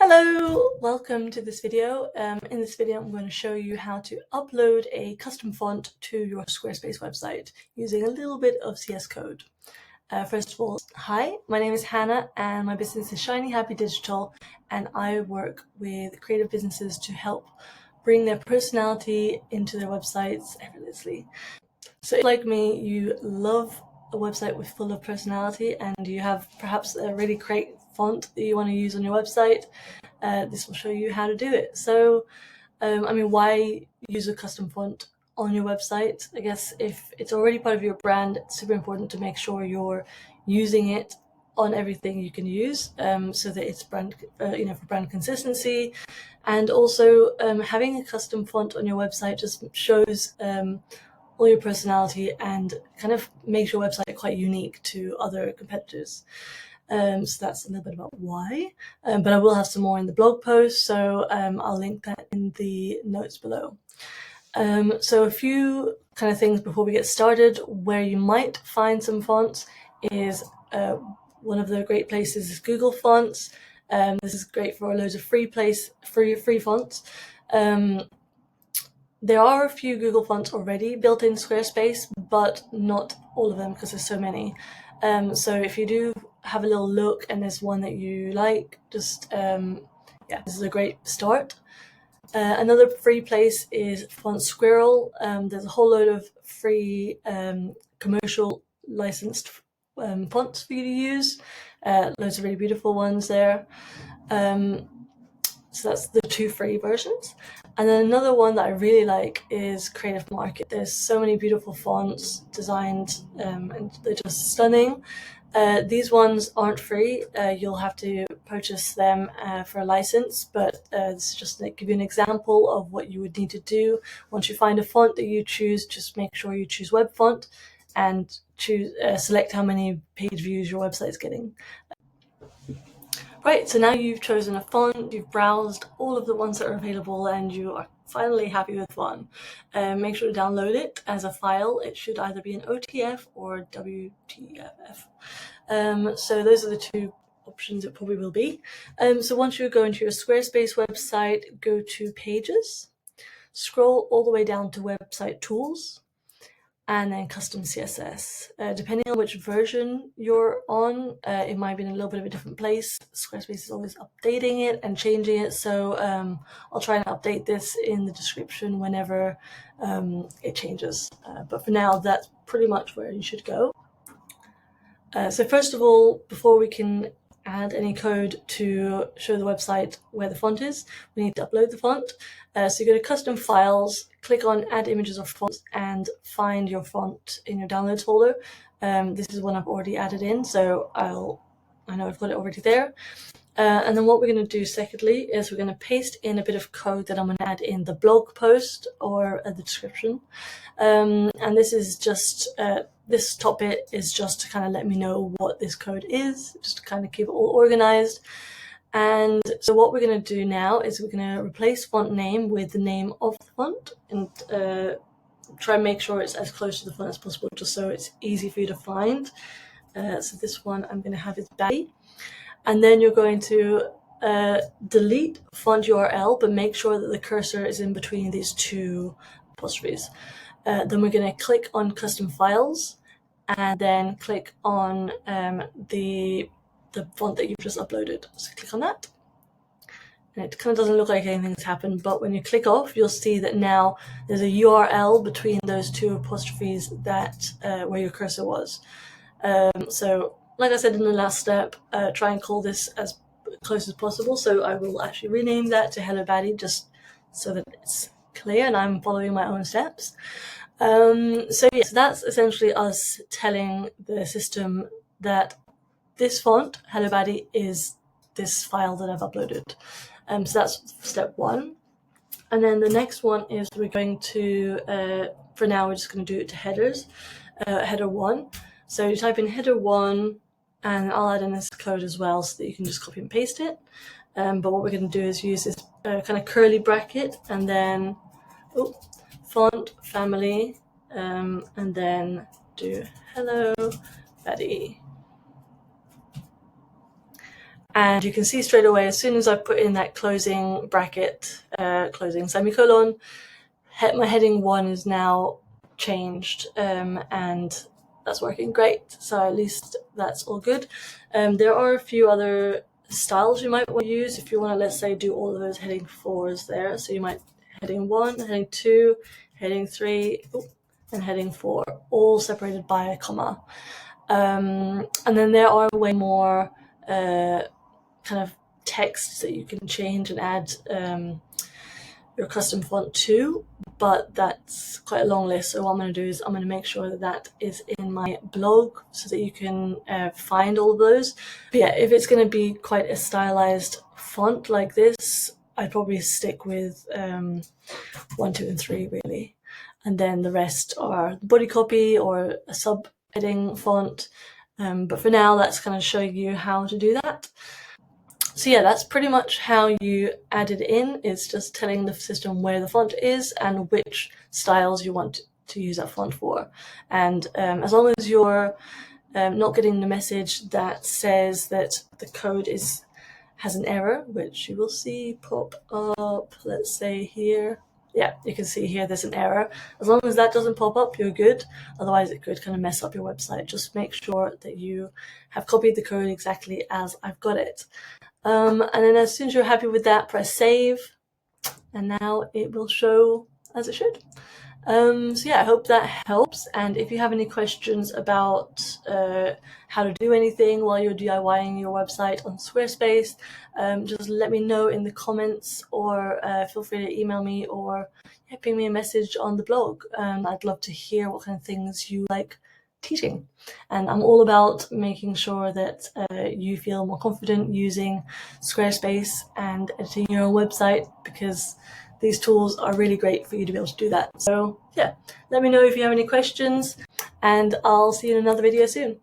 Hello, welcome to this video. In this video, I'm going to show you how to upload a custom font to your Squarespace website using a little bit of CS code. First of all, hi, my name is Hannah and my business is Shiny Happy Digital, and I work with creative businesses to help bring their personality into their websites effortlessly. So if, like me, you love a website with full of personality and you have perhaps a really great font that you want to use on your website, this will show you how to do it. So, why use a custom font on your website? I guess if it's already part of your brand, it's super important to make sure you're using it on everything you can use, so that it's brand, for brand consistency. And also, having a custom font on your website just shows all your personality and kind of makes your website quite unique to other competitors. So that's a little bit about why, but I will have some more in the blog post, so I'll link that in the notes below. So a few kind of things before we get started. Where you might find some fonts is one of the great places is Google Fonts. This is great for loads of free fonts. There are a few Google fonts already built in Squarespace, but not all of them because there's so many. So if you do have a little look and there's one that you like, just this is a great start. Another free place is Font Squirrel. There's a whole load of free commercial licensed fonts for you to use. Loads of really beautiful ones there. So that's the two free versions. And then another one that I really like is Creative Market. There's so many beautiful fonts designed and they're just stunning. These ones aren't free. You'll have to purchase them for a license, but this is just to give you an example of what you would need to do. Once you find a font that you choose, just make sure you choose web font and select how many page views your website is getting. Right, so now you've chosen a font, you've browsed all of the ones that are available, and you are finally happy with one. Make sure to download it as a file. It should either be an OTF or WTF. So those are the two options it probably will be. So once you go into your Squarespace website, go to Pages, scroll all the way down to Website Tools, and then Custom CSS. Depending on which version you're on, it might be in a little bit of a different place. Squarespace is always updating it and changing it, so I'll try and update this in the description whenever it changes. But for now, that's pretty much where you should go. So first of all, before we can add any code to show the website where the font is, we need to upload the font. So you go to Custom Files, click on Add Images or Fonts, and find your font in your Downloads folder. This is one I've already added in, so I know I've got it already there. And then what we're going to do secondly is we're going to paste in a bit of code that I'm going to add in the blog post or the description. And this is just, this top bit is just to kind of let me know what this code is, just to kind of keep it all organized. And so what we're going to do now is we're going to replace font name with the name of the font and try and make sure it's as close to the font as possible, just so it's easy for you to find. So this one I'm going to have is Baddie. And then you're going to delete font URL, but make sure that the cursor is in between these two apostrophes. Then we're going to click on Custom Files, and then click on the font that you've just uploaded. So click on that. And it kind of doesn't look like anything's happened, but when you click off, you'll see that now there's a URL between those two apostrophes that where your cursor was. So like I said in the last step, try and call this as close as possible. So I will actually rename that to Hello Baddie, just so that it's clear and I'm following my own steps. So yes, that's essentially us telling the system that this font, Hello Baddie, is this file that I've uploaded. So that's step one. And then the next one is we're going to, for now, we're just going to do it to headers, header 1. So you type in header 1, and I'll add in this code as well so that you can just copy and paste it. But what we're going to do is use this kind of curly bracket, and then font family, and then do Hello Baddie. And you can see straight away, as soon as I put in that closing bracket, closing semicolon, my heading 1 is now changed, and that's working great. So at least that's all good. There are a few other styles you might want to use if you want to, let's say, do all of those heading 4s there. So you might heading 1, heading 2, heading 3, and heading 4, all separated by a comma. And then there are way more kind of text that you can change and add your custom font to, but that's quite a long list. So what I'm going to do is I'm going to make sure that that is in my blog so that you can find all of those. But yeah, if it's going to be quite a stylized font like this, I'd probably stick with 1, 2, and 3 really, and then the rest are body copy or a subheading font. But for now, that's kind of showing you how to do that. So yeah, that's pretty much how you add it in. It's just telling the system where the font is and which styles you want to use that font for. And as long as you're not getting the message that says that the code has an error, which you will see pop up, let's say here. Yeah, you can see here there's an error. As long as that doesn't pop up, you're good. Otherwise, it could kind of mess up your website. Just make sure that you have copied the code exactly as I've got it. And then as soon as you're happy with that, press save, and now it will show as it should. So yeah, I hope that helps. And if you have any questions about how to do anything while you're DIYing your website on Squarespace, just let me know in the comments, or feel free to email me, or ping me a message on the blog. I'd love to hear what kind of things you like teaching. And I'm all about making sure that you feel more confident using Squarespace and editing your own website, because these tools are really great for you to be able to do that. So yeah, let me know if you have any questions, and I'll see you in another video soon.